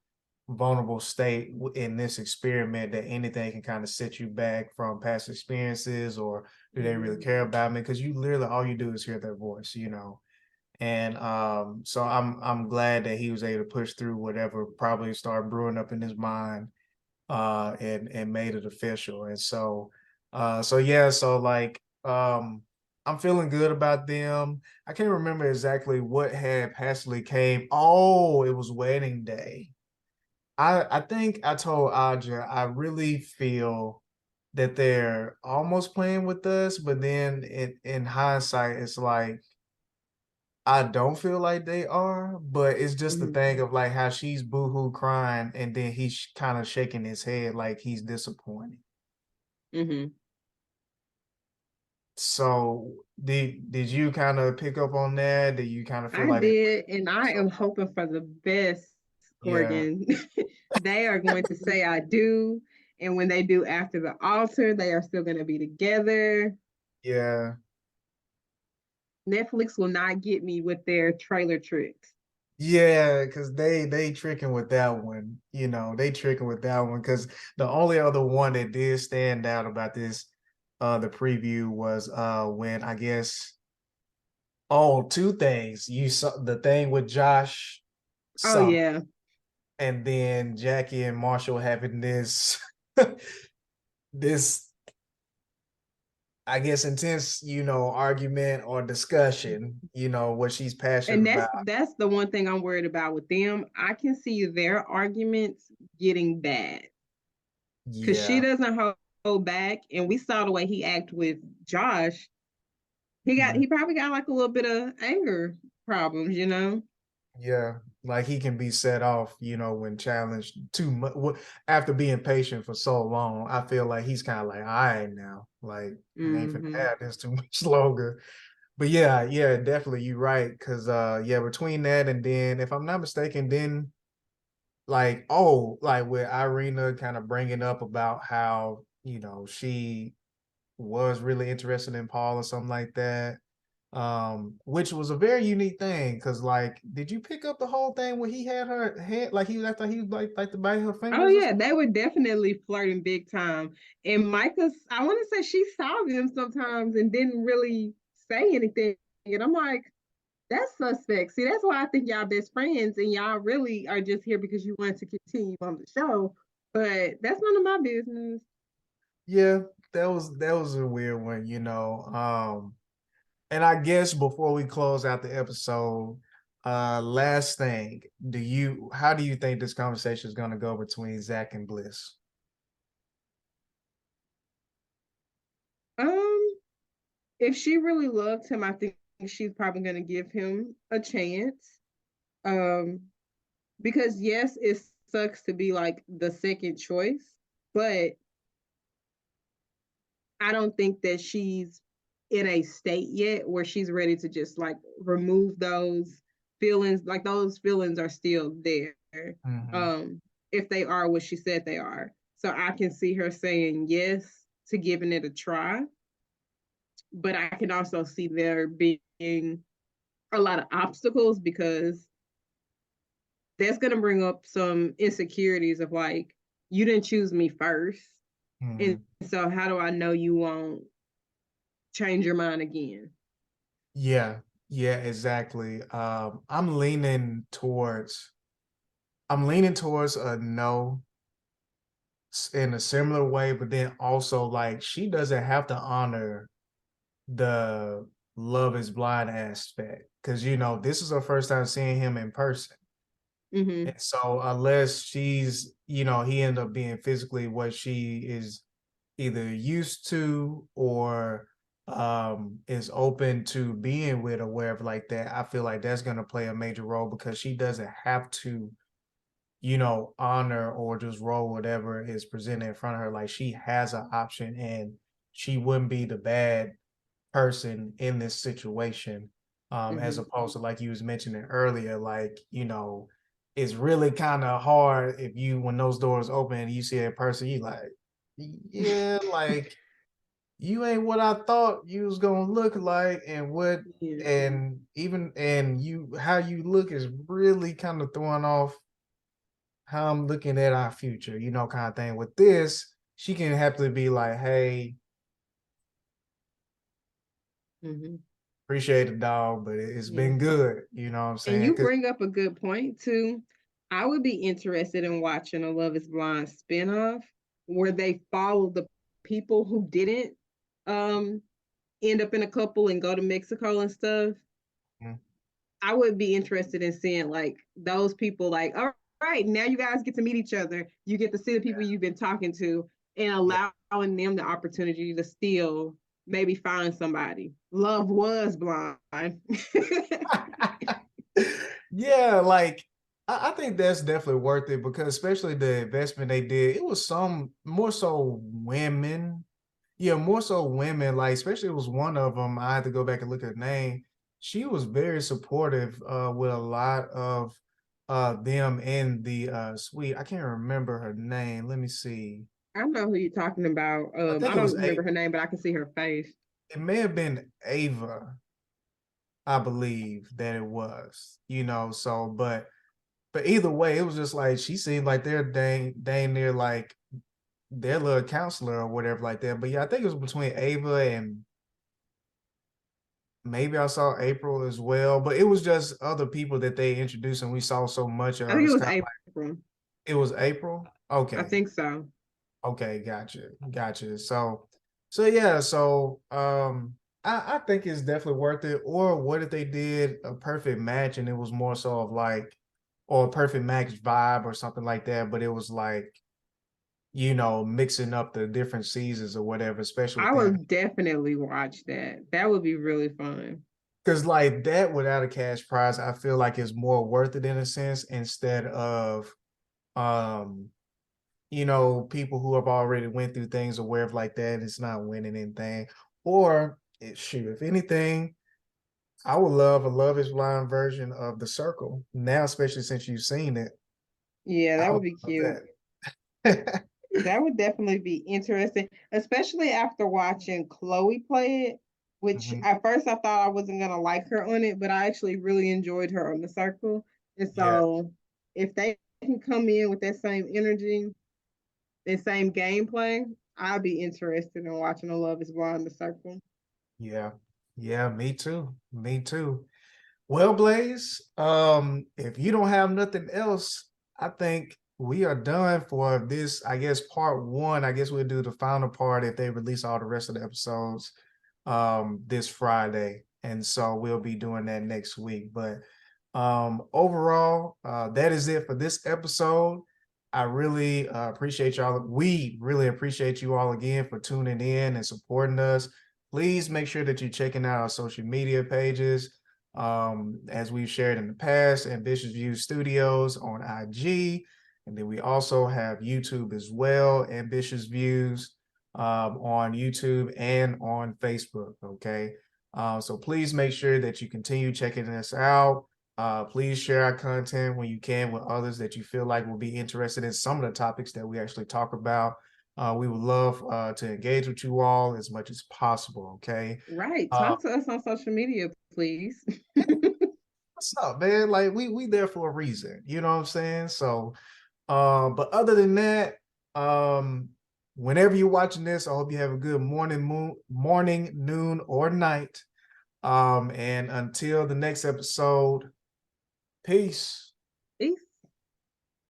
vulnerable state in this experiment that anything can kind of set you back from past experiences, or do they really Mhm. care about me? Because you literally all you do is hear their voice, and so I'm glad that he was able to push through whatever probably started brewing up in his mind, and made it official. And so yeah, so like, I'm feeling good about them. I can't remember exactly what had passively came. Oh, it was wedding day. I think I told Aja I really feel that they're almost playing with us, but then in hindsight, it's like I don't feel like they are, but it's just the Mhm. thing of like how she's boohoo crying and then he's kind of shaking his head like he's disappointed. Mhm. So did you kind of pick up on that? Did you kind of feel I like they did, and I so am hoping for the best, yeah, Corgan. They are going to say I do, and when they do after the altar, they are still going to be together. yeah. Netflix will not get me with their trailer tricks. Yeah, because they tricking with that one, they tricking with that one. Because the only other one that did stand out about this, the preview was when I guess, oh, two things. You saw the thing with Josh Oh something, yeah, and then Jackie and Marshall having this this, I guess, intense, argument or discussion, what she's passionate and about. that's the one thing I'm worried about with them. I can see their arguments getting bad because she Yeah. doesn't hold back, and we saw the way he acted with Josh. Mhm. He probably got like a little bit of anger problems. Yeah, like he can be set off, when challenged too much after being patient for so long. I feel like he's kind of like, all right now, like I ain't finna Hmm. have this too much longer. But yeah, yeah, definitely you're right. Cause yeah, between that and then if I'm not mistaken, then like like with Irina kind of bringing up about how, she was really interested in Paul or something like that. Which was a very unique thing because like, did you pick up the whole thing when he had her head like he was after he was like to bite her Oh fingers or yeah, something? they were definitely flirting big time. And Micah, I want to say she saw him sometimes and didn't really say anything. And I'm like, that's suspect. See, that's why I think y'all best friends and y'all really are just here because you want to continue on the show. But that's none of my business. Yeah, that was a weird one. And I guess before we close out the episode, last thing, how do you think this conversation is gonna go between Zach and Bliss? Um, if she really loved him, I think she's probably gonna give him a chance. Um, because yes, it sucks to be like the second choice, but I don't think that she's in a state yet where she's ready to just like remove those feelings. Like those feelings are still there. Mhm. Um, if they are what she said they are. So I can see her saying yes to giving it a try, but I can also see there being a lot of obstacles because that's going to bring up some insecurities of like, you didn't choose me first. And Mhm. so, how do I know you won't change your mind again? Yeah, yeah, exactly. I'm leaning towards a no in a similar way, but then also like she doesn't have to honor the Love is Blind aspect because this is her first time seeing him in person. Mm-hmm. And so unless he ended up being physically what she is either used to or is open to being with or wherever like that, I feel like that's gonna play a major role because she doesn't have to, honor or just roll whatever is presented in front of her. Like she has an option and she wouldn't be the bad person in this situation, as Mm-hmm. opposed to like you was mentioning earlier, like, it's really kind of hard if you when those doors open and you see a person, you like, yeah, like you ain't what I thought you was gonna look like, and what Yeah. and even and you how you look is really kind of throwing off how I'm looking at our future, kind of thing. With this, she can happily be like, hey, Mm-hmm. appreciate the dog, but it's Yeah. been good. You know what I'm And saying? you Because bring up a good point too. I would be interested in watching a Love is Blind spinoff where they follow the people who didn't um end up in a couple and go to Mexico and stuff. I would be interested in seeing like those people like, all right, now you guys get to meet each other. You get to see the people you've been talking to and yeah, allowing them the opportunity to still maybe find somebody. Love was blind. yeah, like I think that's definitely worth it because especially the investment they did, it was some more so women. Yeah, more so women, like especially it was one of them. I had to go back and look at her name. She was very supportive with a lot of them in the suite. I can't remember her name. Let me see. I know who you're talking about. I think I it was don't remember her name, but I can see her face. it may have been Ava, I believe that it was, so but either way, it was just like she seemed like they're dang near like their little counselor or whatever like that. But yeah, I think it was between Ava and maybe I saw April as well. But it was just other people that they introduced and we saw so much I of. think it It's was kind of April. like it was April. I Okay. think so. Okay, gotcha. So yeah, I think it's definitely worth it. Or what if they did a perfect match and it was more so of like or a perfect match vibe or something like that, but it was like, mixing up the different seasons or whatever, especially I with them. would definitely watch that. That would be really fun. Because like that without a cash prize, I feel like is more worth it in a sense instead of um, people who have already went through things aware of like that, it's not winning anything. Or shoot, if anything, I would love a Love is Blind version of The Circle. Now, especially since you've seen it, Yeah, I that would would be love cute. that. That would definitely be interesting, especially after watching Chloe play it, which Mhm. at first I thought I wasn't gonna like her on it, but I actually really enjoyed her on the circle. And Yeah, so if they can come in with that same energy, that same gameplay, I'd be interested in watching a Love is Blind the circle. yeah, yeah, me too. Me too. Well, Blaze, if you don't have nothing else, I think we are done for this, I guess, part one. I guess we'll do the final part if they release all the rest of the episodes this Friday. And so we'll be doing that next week. But overall, that is it for this episode. I really appreciate y'all. We really appreciate you all again for tuning in and supporting us. Please make sure that you're checking out our social media pages. As we've shared in the past, Ambitious Views Studios on IG. And then we also have YouTube as well, Ambitious Views on YouTube and on Facebook. Okay. So please make sure that you continue checking us out. Please share our content when you can with others that you feel like will be interested in some of the topics that we actually talk about. We would love to engage with you all as much as possible. Okay. Right. Uh, Talk to us on social media, please. what's up, man? Like we there for a reason. You know what I'm saying? So, but other than that, um, whenever you're watching this, I hope you have a good morning, noon, or night. And until the next episode, peace.